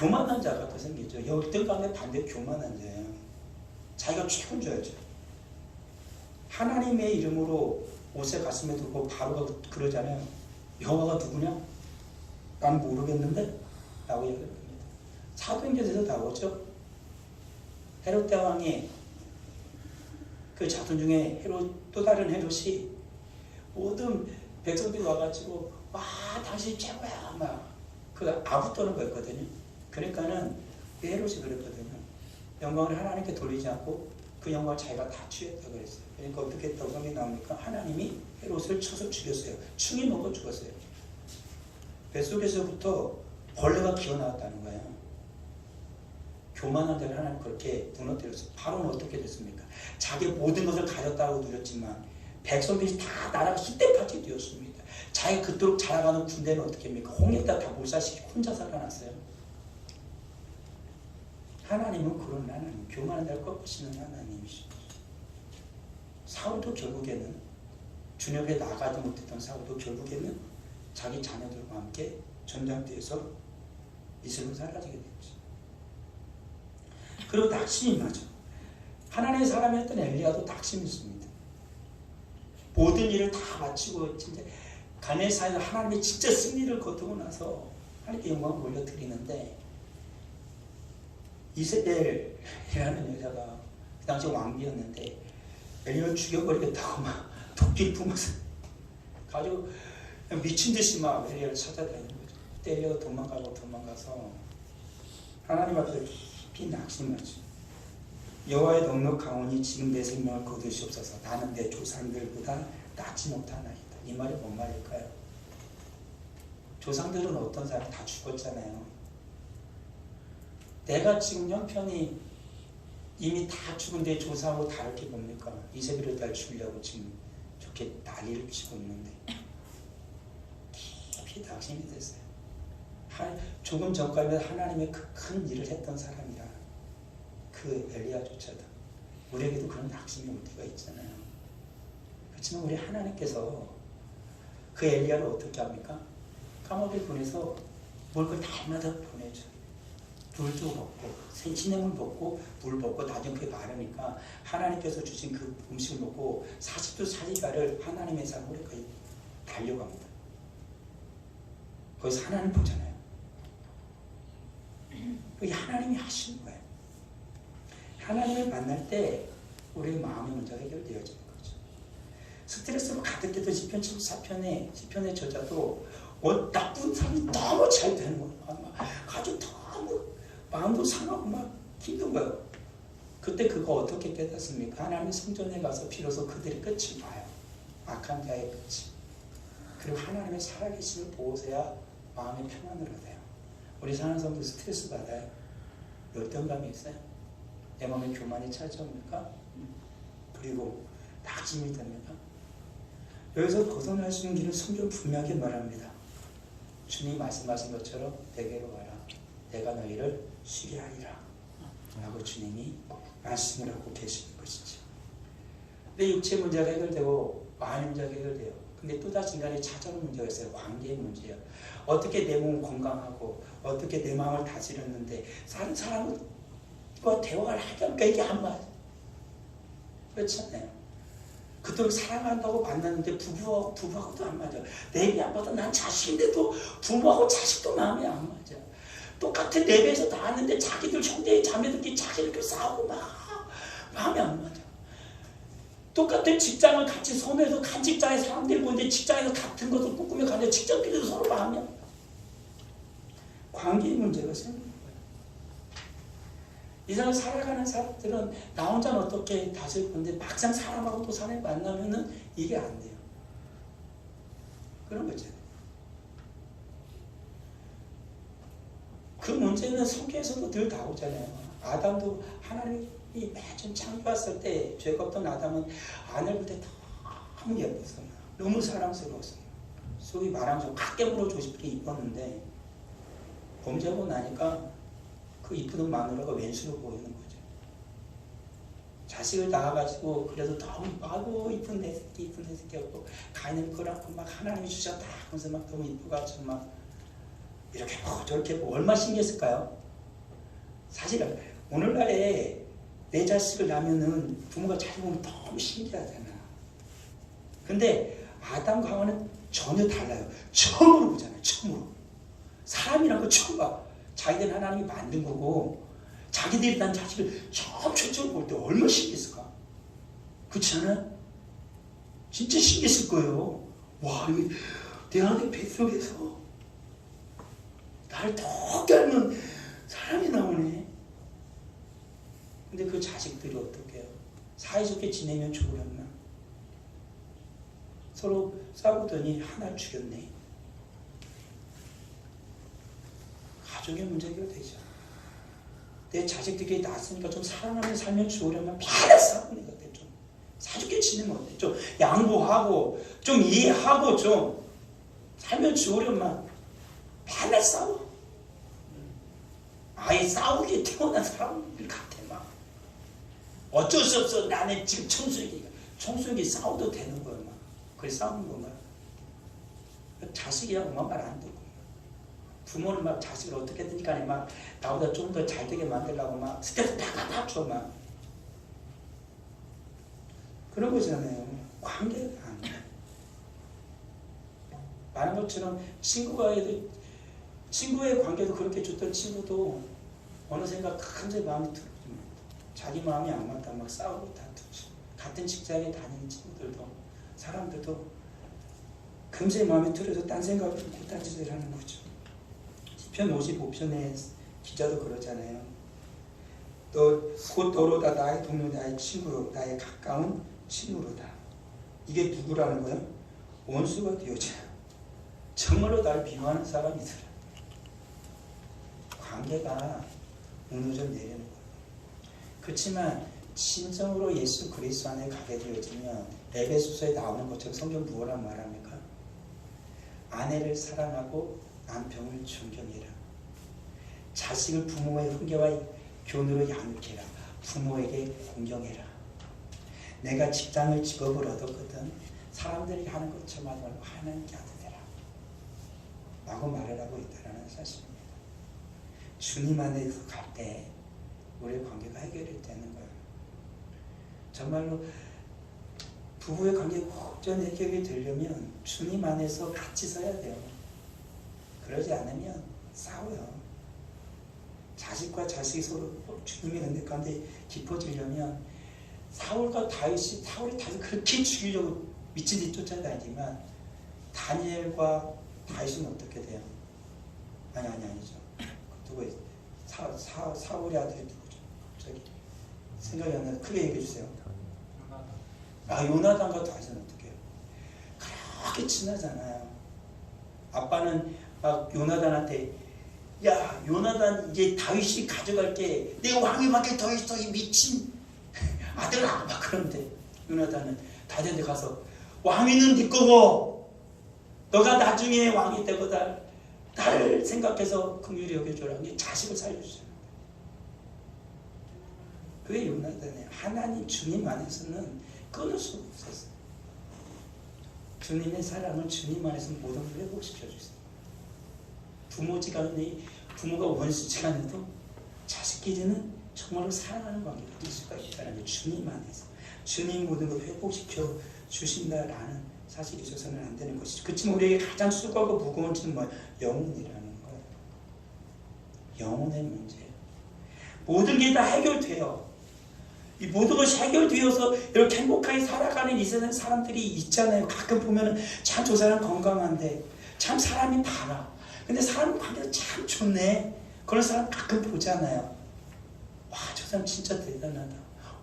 교만한 자가 또 생기죠. 열등감에 반대 교만한 자예요. 자기가 최고인 줄 알죠. 하나님의 이름으로 옷에 가슴에 두고 바로가 그러잖아요. 여호와가 누구냐? 난 모르겠는데? 라고 얘기합니다. 사도행전에서 나오죠. 헤롯 대왕이 그 자손 중에 또 다른 헤롯이 모든 백성들이 와가지고 와 당신 최고야 막 그 아부 떠는 거였거든요. 그러니까는 헤롯이 그랬거든요. 영광을 하나님께 돌리지 않고 그 영광을 자기가 다 취했다고 그랬어요. 그러니까 어떻게 했다고 성경이 나옵니까? 하나님이 헤롯을 쳐서 죽였어요. 충이 먹어 죽었어요. 뱃속에서부터 벌레가 기어나왔다는 거예요. 교만한 자를 하나님 그렇게 무너뜨렸어요. 바로는 어떻게 됐습니까? 자기 모든 것을 가졌다고 누렸지만 백성들이 다 나라가 휘때파티 되었습니다. 자기가 그토록 자라가는 군대는 어떻게 합니까? 홍해에다 다 몰살시키고 혼자 살아났어요. 하나님은 그런 하나님, 교만한 자를 꺾으시는 하나님이시죠. 사울도 결국에는 주님에게 나가지 못했던 사울도 결국에는 자기 자녀들과 함께 전장터에서 이슬로 사라지게 됐죠. 그리고 낙심이 맞아. 하나님의 사람이었던 엘리야도 낙심이 있습니다. 모든 일을 다 마치고 진짜 가네사에서 하나님의 진짜 승리를 거두고 나서 하나님께 영광을 올려드리는데 이세벨이라는 여자가 그 당시 왕비였는데 엘리야를 죽여버리겠다고 막 도끼를 품어서 가지고 미친 듯이 막 엘리야를 찾아다니는 거죠. 그때 엘리야가 도망가서 하나님 앞에 깊이 낙심하죠. 여호와의 넉넉하오니 지금 내 생명을 거두시옵소서. 나는 내 조상들보다 낫지 못하나이다. 이 말이 뭔 말일까요? 조상들은 어떤 사람 다 죽었잖아요. 내가 지금 형편이 이미 다 죽은데 조상하고 다를 게 뭡니까? 이세벨을 날 죽이려고 지금 저렇게 난리를 치고 있는데 깊이 낙심이 됐어요. 조금 전까지는 하나님의 그 큰 일을 했던 사람이라 그 엘리야조차도 우리에게도 그런 낙심이 올 때가 있잖아요. 그렇지만 우리 하나님께서 그 엘리야를 어떻게 합니까? 감옥에 보내서 먹을 걸 날마다 보내줘. 물도 먹고 생신행을 먹고 물 먹고 나중에 그게 마르니까 하나님께서 주신 그 음식을 먹고 40도 40야를 하나님의 사람으로까지 달려갑니다. 거기서 하나님 보잖아요. 그게 하나님이 하시는 거예요. 하나님을 만날 때 우리의 마음이 먼저 해결되어지는 거죠. 스트레스로 가득했던 시편 74편의 저자도 나쁜 사람이 너무 잘 되는 거예요. 가지고 너무 마음도 상하고 막 힘든 거예요. 그때 그거 어떻게 깨닫습니까? 하나님의 성전에 가서 비로소 그들의 끝을 봐요. 악한 자의 끝을. 그리고 하나님의 살아계심을 보고서야 마음의 평안을 얻어요. 우리 사는 사람들 스트레스 받아요. 열등감이 있어요. 내 마음에 교만이 찾아옵니까? 그리고 낙심이 됩니까? 여기서 벗어날 수 있는 길은 성경 분명하게 말합니다. 주님이 말씀하신 것처럼 내게로 와라. 내가 너희를 쉬게 하리라. 라고 주님이 말씀을 하고 계시는 것이죠. 내 육체 문제가 해결되고 마음의 문제가 해결돼요. 근데 또다시 인간이 찾아오는 문제가 있어요. 관계의 문제예요. 어떻게 내 몸 건강하고 어떻게 내 마음을 다스렸는데 다른 사람과 대화를 하니까 이게 안 맞아요. 그렇잖아요. 그토록 사랑한다고 만났는데 부부하고도 안 맞아. 내 입이 안 맞아. 난 자식인데도 부모하고 자식도 마음이 안 맞아. 똑같은 내 배에서 나왔는데 자기들 형제 자매들끼리 자기들끼리 싸우고 막 마음이 안 맞아. 똑같은 직장을 같이 선호해서 간 직장에 사람들이 보는데 직장에서 같은 것을 꿈꾸며 가는데 직장끼리도 서로 마음이 안 맞아. 관계의 문제가 생기는 거예요. 이 사람 살아가는 사람들은 나 혼자는 어떻게 다스릴 건데 막상 사람하고 또 사람이 만나면은 이게 안 돼요. 그런 거죠. 그 문제는 성경에서도 늘 나오잖아요. 아담도 하나님이 매번 창조했을 때 죄가 없던 아담은 아내를 볼 때 너무 예뻤어요. 너무 사랑스러웠어요. 소위 말하면서 깎게 물어주고 싶게 이뻤는데 범죄하고 나니까 그 이쁘던 마누라가 왼수로 보이는 거죠. 자식을 낳아가지고 그래도 너무 아이고 이쁜 내 새끼 하고 가인을 끌어안고 막 하나님이 주셨다 하면서 막 너무 이쁘가지고 막 이렇게 보고 저렇게 보고 얼마나 신기했을까요? 사실 오늘날에 내 자식을 낳으면은 부모가 잘 보면 너무 신기하잖아. 근데 아담과 하와는 전혀 달라요. 처음으로 보잖아요. 처음으로. 사람이란 거 처음 봐. 자기들 하나님이 만든 거고 자기들이 난 자식을 처음 최초로 볼 때 얼마나 신기했을까? 그렇지 않아? 진짜 신기했을 거예요. 와, 내 아내 뱃속에서 나를 더 닮은 사람이 나오네. 근데 그 자식들이 어떡해요? 사이좋게 지내면 좋으련나? 서로 싸우더니 하나를 죽였네. 가족의 문제가 되죠. 내 자식들이 낳았으니까 좀 사랑하며 살면 좋으려면 바로 싸우는 것 같아. 좀 사죽게 지내면 어때? 좀 양보하고 좀 이해하고 좀 살면 좋으려면 바로 싸워. 아예 싸우게 태어난 사람들 같아. 막 어쩔 수 없어. 나는 지금 청소년이 싸워도 되는 거야. 막 그래 싸우는 건가? 자식이야 엄마 말 안 듣고 부모는 막 자식을 어떻게든 간에 막 나보다 좀 더 잘 되게 만들려고 막 스트레스 팍팍팍 줘 막 그런 거잖아요. 관계가 안 돼. 말한 것처럼 친구의 관계도 그렇게 줬던 친구도 어느샌가 갑자기 마음이 틀어지면 자기 마음이 안 맞다 막 싸우고 다투지. 같은 직장에 다니는 친구들도 사람들도 금세 마음이 틀어져 딴 생각을 하고 딴 짓을 하는 거죠. 시편 55편에 기자도 그러잖아요. 곧 너로다 나의 동료 나의 친구로 나의 가까운 친구로다. 이게 누구라는 거야? 원수가 되어져. 정말로 날 미워하는 사람이더라. 관계가 무너져 내리는 거예요. 그렇지만 진정으로 예수 그리스도 안에 가게 되어지면 에베소서에 나오는 것처럼 성경 무엇라 말합니까? 아내를 사랑하고 남편을 존경해라. 자식을 부모의 훈계와 교훈으로 양육해라. 부모에게 공경해라. 내가 직장을 직업을 얻었거든 사람들이 하는 것처럼 하지 말고 하나님께 아드되라 라고 말을 하고 있다는 사실입니다. 주님 안에서 갈 때 우리의 관계가 해결이 되는 거예요. 정말로 부부의 관계가 완전 해결이 되려면 주님 안에서 같이 서야 돼요. 그러지 않으면 싸워요. 자식과 자식이 서로 주님의 은혜 가운데 깊어지려면 사울이 다윗을 그렇게 죽이려고 미친 듯이 쫓아다니지만 다니엘과 다윗은 어떻게 돼요? 아니죠. 누구예요? 사울의 아들이 누구죠? 갑자기 생각이 안 나요. 크게 얘기해 주세요. 요나단과 다윗은 어떻게 해요? 그렇게 친하잖아요. 아빠는 막 요나단한테 야 요나단 이제 다윗이 가져갈게 내가 왕이 밖에 더 있어 이 미친 아들아 막 그런데 요나단은 다윗한테 가서 왕위는 네 거고 너가 나중에 왕이 되고 나를 생각해서 긍휼히 여겨줘라. 자식을 살려주잖아. 그게 요나단이에요. 하나님 주님 안에서는 끊을 수가 없었어요. 주님의 사랑을 주님 안에서 모든 걸 회복시켜주세요. 부모가 원수지간에도 자식끼리는 정말로 사랑하는 관계가 될 수가 있다는 게 주님 안에서 주님 모든 걸 회복시켜 주신다라는 사실이 있어서는 안 되는 것이죠. 그렇지만 우리에게 가장 수고하고 무거운 것은 영혼이라는 거예요. 영혼의 문제예요. 모든 게 다 해결돼요. 이 모든 것이 해결되어서 이렇게 행복하게 살아가는 이 세상 사람들이 있잖아요. 가끔 보면 참 저 사람 건강한데 참 사람이 달아. 근데 사람 관계가 참 좋네. 그런 사람 가끔 보잖아요. 와, 저 사람 진짜 대단하다.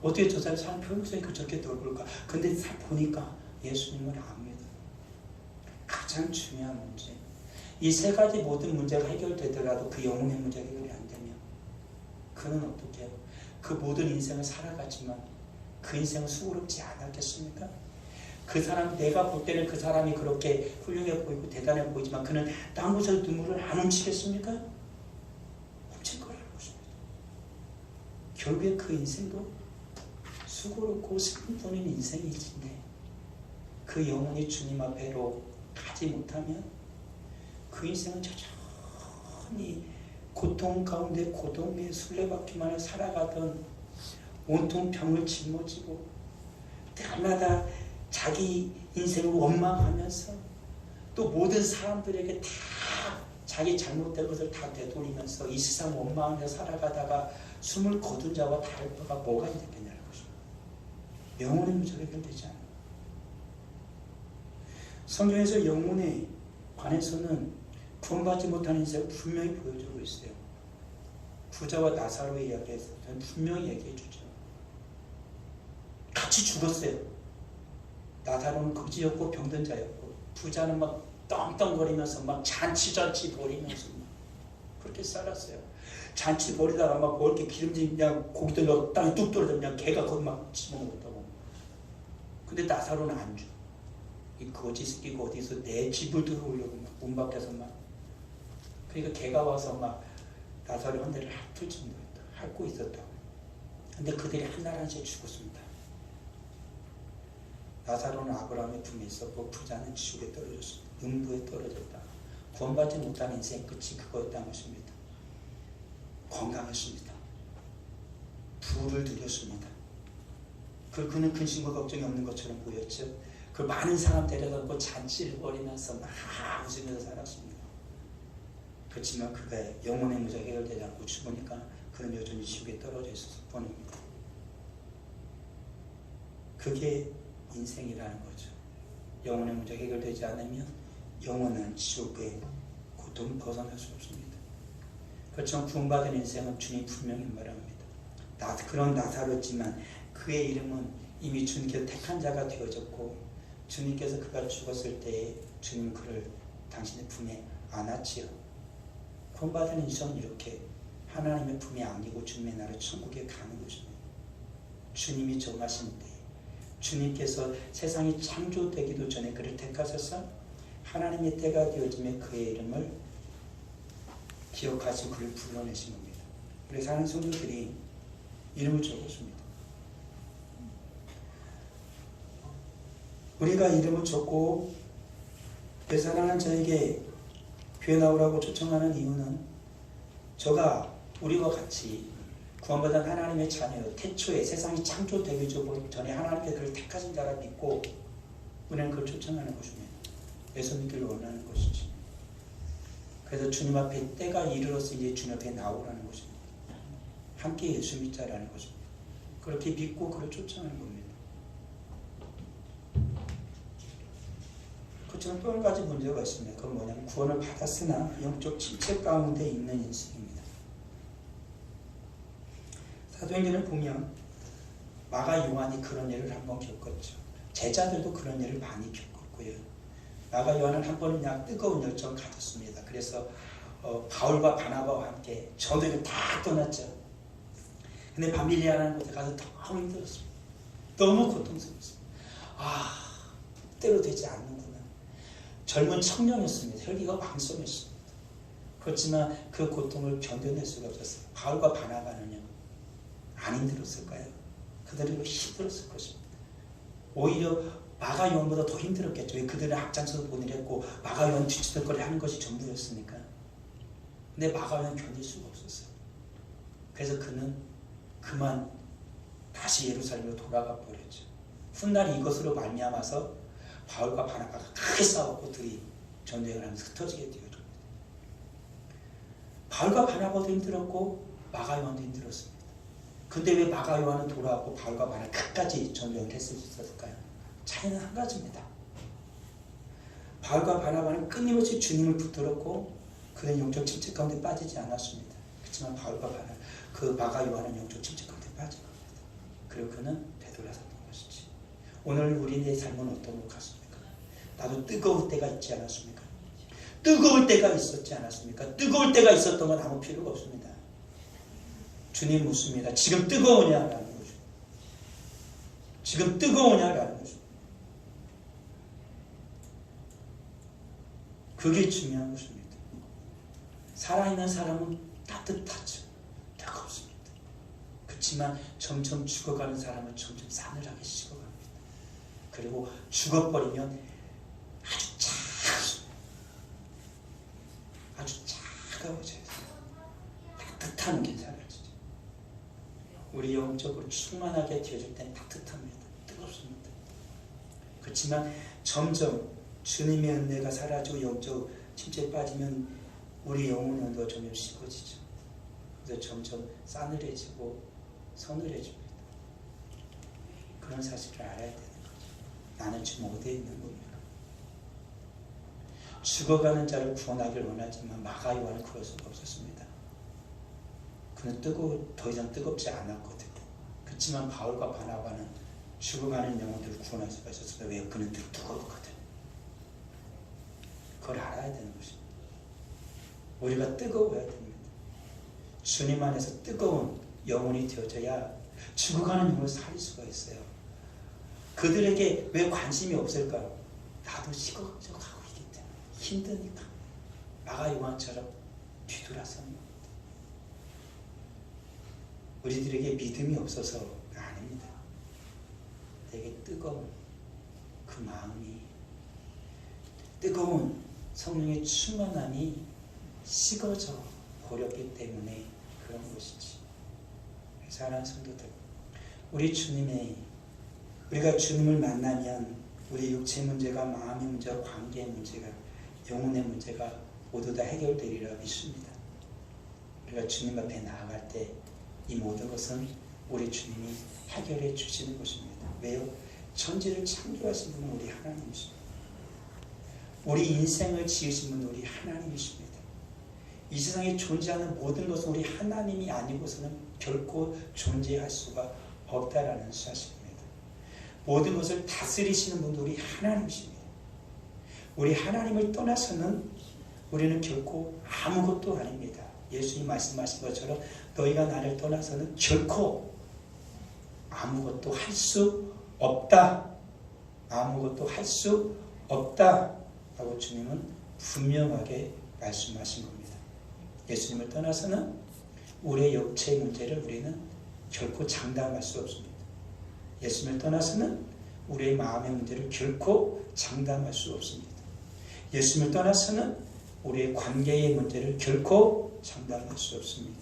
어떻게 저 사람 표현성이 저렇게 넓을까? 근데 보니까 예수님을 안 믿어요. 가장 중요한 문제. 이 세 가지 모든 문제가 해결되더라도 그 영혼의 문제가 해결이 안 되면 그는 어떻게 해요? 그 모든 인생을 살아가지만 그 인생은 수고롭지 않았겠습니까? 그 사람, 내가 볼 때는 그 사람이 그렇게 훌륭해 보이고 대단해 보이지만 그는 딴 곳에서 눈물을 안 훔치겠습니까? 훔칠 거라는 것입니다. 결국에 그 인생도 수고롭고 슬픈 뿐인 인생이지인데 그 영혼이 주님 앞에로 가지 못하면 그 인생은 천천히 고통 가운데 고통에 술래바퀴만을 살아가던 온통 병을 짊어지고 때마다 자기 인생을 원망하면서 또 모든 사람들에게 다 자기 잘못된 것을 다 되돌리면서 이 세상 원망하며 살아가다가 숨을 거둔 자와 다를 바가 뭐가 있겠냐는 것입니다. 영혼의 문제가 해결되지 않아요. 성경에서 영혼에 관해서는 구원받지 못하는 인생을 분명히 보여주고 있어요. 부자와 나사로의 이야기에서 분명히 얘기해 주죠. 같이 죽었어요. 나사로는 거지였고 병든 자였고, 부자는 막 떵떵거리면서 막 잔치 벌이면서 막 그렇게 살았어요. 잔치 벌이다가 막 뭐 이렇게 기름진 그냥 고기들 넣어 땅에 뚝 떨어져 그냥 개가 거기 막 집어먹었다고. 근데 나사로는 안 줘. 이 거지 새끼가 어디서 내 집을 들어오려고 막 문 밖에서 막. 그러니까 개가 와서 막 나사로 한 대를 핥을 정도였다. 핥고 있었다고. 근데 그들이 한날 한시에 죽었습니다. 나사로는 아브라함의 품에 있었고 부자는 지옥에 떨어졌습니다. 음부에 떨어졌다. 구원받지 못한 인생 끝이 그거였다는 것입니다. 건강했습니다. 부를 누렸습니다. 그는 근심과 걱정이 없는 것처럼 보였죠. 그 많은 사람 데려다놓고 잔치를 벌이면서 막 웃으면서 살았습니다. 그렇지만 그가 영혼의 문제가 해결되지 않고 죽으니까 그는 여전히 지옥에 떨어져 있었을 뿐입니다. 그게 인생이라는 거죠. 영혼의 문제가 해결되지 않으면 영혼은 지옥의 고통을 벗어날 수 없습니다. 그렇지만 구원받은 인생은 주님 분명히 말합니다. 그런 나사로였지만 그의 이름은 이미 주님께서 택한 자가 되어졌고, 주님께서 그가 죽었을 때에 주님은 그를 당신의 품에 안았지요. 구원받은 인생은 이렇게 하나님의 품에 안기고 주님의 나라 천국에 가는 것입니다. 주님이 정하신 때, 주님께서 세상이 창조되기도 전에 그를 택하셔서 하나님의 때가 되어지면 그의 이름을 기억하시고 그를 불러내신 겁니다. 그래서 하는 성도들이 이름을 적었습니다. 우리가 이름을 적고 내 사랑하는 저에게 교회 나오라고 초청하는 이유는 저가 우리와 같이 구원받은 하나님의 자녀, 태초에 세상이 창조되기 전에 하나님께서 그를 택하신 자라 믿고 우리는 그를 초청하는 것입니다. 예수 믿기를 원하는 것이지. 그래서 주님 앞에 때가 이르러서 이제 주님 앞에 나오라는 것입니다. 함께 예수 믿자라는 것입니다. 그렇게 믿고 그를 초청하는 겁니다. 그렇지만 또 한 가지 문제가 있습니다. 그건 뭐냐면 구원을 받았으나 영적 침체 가운데 있는 인생입니다. 사도행전을 보면 마가 요한이 그런 일을 한번 겪었죠. 제자들도 그런 일을 많이 겪었고요. 마가 요한은 한 번은 그냥 뜨거운 열정을 가졌습니다. 그래서 바울과 바나바와 함께 전도를 다 떠났죠. 근데 바밀리아라는 곳에 가서 너무 힘들었습니다. 너무 고통스러웠습니다. 뜻대로 되지 않는구나. 젊은 청년이었습니다. 혈기가 왕성했습니다. 그렇지만 그 고통을 견뎌낼 수가 없었어요. 바울과 바나바는요, 안 힘들었을까요? 그들은 힘들었을 것입니다. 오히려 마가 요한보다 더 힘들었겠죠. 왜 그들은 앞장서서 보내렸고 마가 요한 뒤치덕거리 하는 것이 전부였으니까. 근데 마가 요한 견딜 수가 없었어요. 그래서 그는 그만 다시 예루살렘으로 돌아가 버렸죠. 훗날 이것으로 말미암아서 바울과 바나바가 크게 싸웠고 둘이 전쟁을 하면서 흩어지게 되었습니다. 바울과 바나바도 힘들었고 마가 요한도 힘들었습니다. 근데 왜 마가 요한은 돌아왔고 바울과 바나바는 끝까지 전쟁을 했을 수 있었을까요? 차이는 한 가지입니다. 바울과 바나바는 끊임없이 주님을 붙들었고 그는 영적 침체 가운데 빠지지 않았습니다. 그렇지만 바울과 바나바, 그 마가 요한은 영적 침체 가운데 빠진 겁니다. 그리고 그는 되돌아섰던 것이지. 오늘 우리의 삶은 어떤 것 같습니까? 나도 뜨거울 때가 있지 않았습니까? 뜨거울 때가 있었지 않았습니까? 뜨거울 때가 있었던 건 아무 필요가 없습니다. 주님 묻습니다. 지금 뜨거우냐라는 거죠. 지금 뜨거우냐라는 거죠. 그게 중요한 것입니다. 살아있는 사람은 따뜻하죠. 뜨겁습니다. 그렇지만 점점 죽어가는 사람은 점점 싸늘하게 식어갑니다. 그리고 죽어버리면 아주 차가워져요. 영적으로 충만하게 되어질 때는 따뜻합니다. 뜨겁습니다. 그렇지만 점점 주님의 은혜가 사라지고 영적 침체에 빠지면 우리 영혼의 온도가 점점 식어지죠. 그래서 점점 싸늘해지고 서늘해집니다. 그런 사실을 알아야 되는 거죠. 나는 지금 어디에 있는 겁니까? 죽어가는 자를 구원하기를 원하지만 마가 요한은 그럴 수가 없었습니다. 그는 더 이상 뜨겁지 않았거든요. 그렇지만 바울과 바나바는 죽어가는 영혼들을 구원할 수가 있었어요. 왜요? 그는 뜨거웠거든요. 그걸 알아야 되는 것입니다. 우리가 뜨거워야 됩니다. 주님 안에서 뜨거운 영혼이 되어져야 죽어가는 영혼을 살릴 수가 있어요. 그들에게 왜 관심이 없을까요? 나도 식어져 가고 있기 때문에 힘드니까 마가 요한처럼 뒤돌아서는 겁니다. 우리들에게 믿음이 없어서가 아닙니다. 되게 뜨거운 그 마음이, 뜨거운 성령의 충만함이 식어져 버렸기 때문에 그런 것이지. 사랑하는 성도들, 우리가 주님을 만나면 우리 육체 문제가, 마음의 문제가, 관계의 문제가, 영혼의 문제가 모두 다 해결되리라 믿습니다. 우리가 주님 앞에 나아갈 때 이 모든 것은 우리 주님이 해결해 주시는 것입니다. 왜요? 천지를 창조하신 분은 우리 하나님이십니다. 우리 인생을 지으신 분은 우리 하나님이십니다. 이 세상에 존재하는 모든 것은 우리 하나님이 아니고서는 결코 존재할 수가 없다라는 사실입니다. 모든 것을 다스리시는 분도 우리 하나님이십니다. 우리 하나님을 떠나서는 우리는 결코 아무것도 아닙니다. 예수님 말씀하신 것처럼 너희가 나를 떠나서는 결코 아무것도 할 수 없다. 아무것도 할 수 없다. 라고 주님은 분명하게 말씀하신 겁니다. 예수님을 떠나서는 우리의 육체의 문제를 우리는 결코 장담할 수 없습니다. 예수님을 떠나서는 우리의 마음의 문제를 결코 장담할 수 없습니다. 예수님을 떠나서는 우리의 관계의 문제를 결코 장담할 수 없습니다.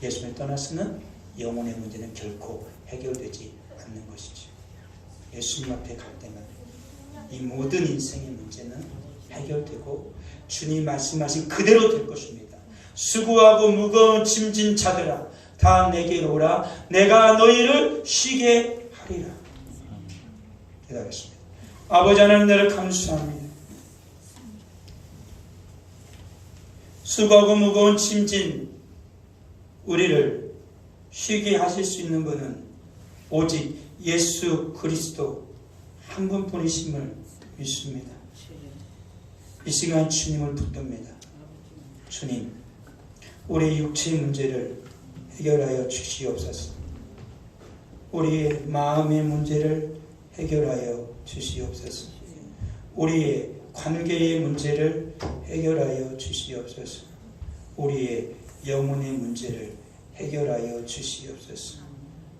예수님을 떠나서는 영혼의 문제는 결코 해결되지 않는 것이죠. 예수님 앞에 갈 때는 이 모든 인생의 문제는 해결되고 주님 말씀하신 그대로 될 것입니다. 수고하고 무거운 짐진 자들아 다 내게로 오라. 내가 너희를 쉬게 하리라. 기도하겠습니다. 아버지 하나님, 너를 감사합니다. 수고하고 무거운 짐진 우리를 쉬게 하실 수 있는 분은 오직 예수 그리스도 한 분뿐이심을 믿습니다. 이 시간 주님을 붙듭니다. 주님, 우리의 육체의 문제를 해결하여 주시옵소서. 우리의 마음의 문제를 해결하여 주시옵소서. 우리의 관계의 문제를 해결하여 주시옵소서. 우리의 영혼의 문제를 해결하여 주시옵소서.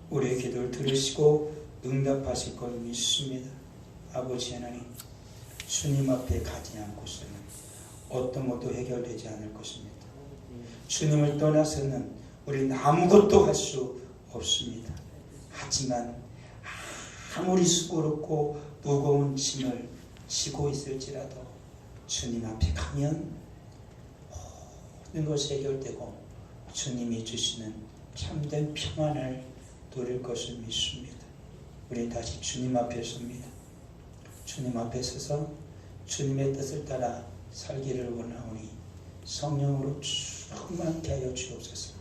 우리의 기도를 들으시고 응답하실 걸 믿습니다. 아버지 하나님, 주님 앞에 가지 않고서는 어떤 것도 해결되지 않을 것입니다. 주님을 떠나서는 우리는 아무것도 할 수 없습니다. 하지만 아무리 수고롭고 무거운 짐을 지고 있을지라도 주님 앞에 가면 모든 것이 해결되고 주님이 주시는 참된 평안을 누릴 것을 믿습니다. 우리 다시 주님 앞에 섭니다. 주님 앞에 서서 주님의 뜻을 따라 살기를 원하오니 성령으로 충만케 하여 주옵소서.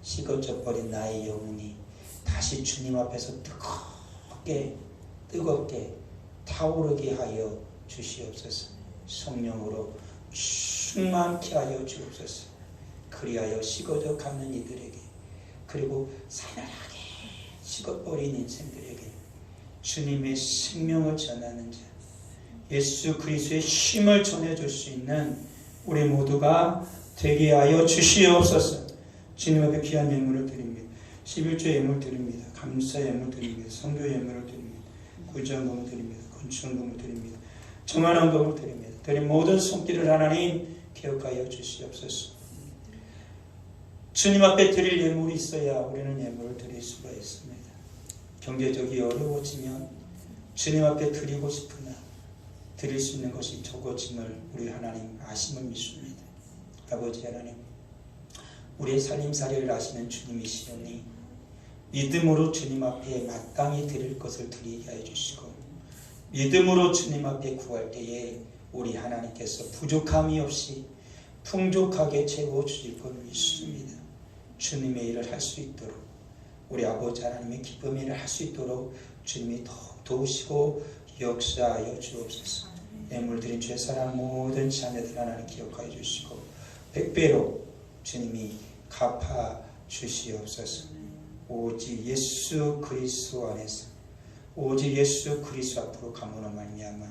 식어져 버린 나의 영혼이 다시 주님 앞에서 뜨겁게 타오르게 하여 주시옵소서. 성령으로 충만케 하여 주옵소서. 그리하여 식어져 가는 이들에게, 그리고 사나하게 식어버린 인생들에게 주님의 생명을 전하는 자, 예수 그리스도의 힘을 전해줄 수 있는 우리 모두가 되게 하여 주시옵소서. 주님 앞에 귀한 예물을 드립니다. 11조 예물 드립니다. 감사 예물 드립니다. 선교 예물을 드립니다. 구전금을 드립니다. 건축금을 드립니다. 정한한 금을 드립니다. 드린 모든 손길을 하나님 기억하여 주시옵소서. 주님 앞에 드릴 예물이 있어야 우리는 예물을 드릴 수가 있습니다. 경제적이 어려워지면 주님 앞에 드리고 싶으나 드릴 수 있는 것이 적어짐을 우리 하나님 아심을 믿습니다. 아버지 하나님, 우리의 살림살이를 아시는 주님이시오니 믿음으로 주님 앞에 마땅히 드릴 것을 드리게 해주시고 믿음으로 주님 앞에 구할 때에 우리 하나님께서 부족함이 없이 풍족하게 채워주실 것 믿습니다. 주님의 일을 할 수 있도록 우리 아버지 하나님의 기쁨의 일을 할 수 있도록 주님이 도우시고 역사하여 주옵소서. 예물 드린 죄사랑 모든 자녀들 하나님 기억하여 주시고 백배로 주님이 갚아 주시옵소서. 오직 예수 그리스도 안에서 오직 예수 그리스도 앞으로 가므로 말미암아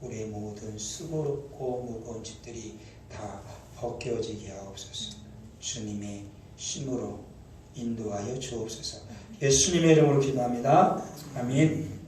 우리의 모든 수고롭고 무거운 짐들이 다 벗겨지게 하옵소서. 주님의 힘으로 인도하여 주옵소서. 예수님의 이름으로 기도합니다. 아멘.